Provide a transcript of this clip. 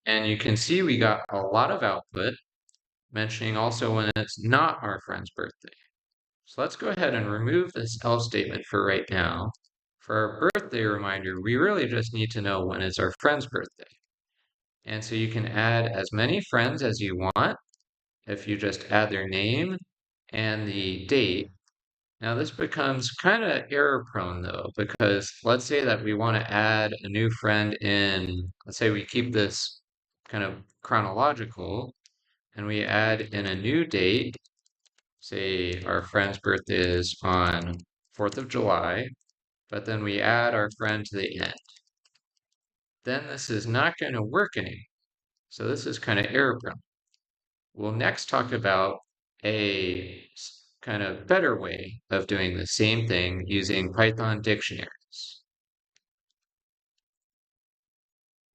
And you can see we got a lot of output, mentioning also when it's not our friend's birthday. So let's go ahead and remove this else statement for right now. For our birthday reminder, we really just need to know when is our friend's birthday. And so you can add as many friends as you want if you just add their name and the date. Now this becomes kind of error prone though, because let's say that we want to add a new friend in, let's say we keep this kind of chronological and we add in a new date, say our friend's birthday is on 4th of July, but then we add our friend to the end. Then this is not going to work anymore. So this is kind of error prone. We'll next talk about a kind of better way of doing the same thing using Python dictionary.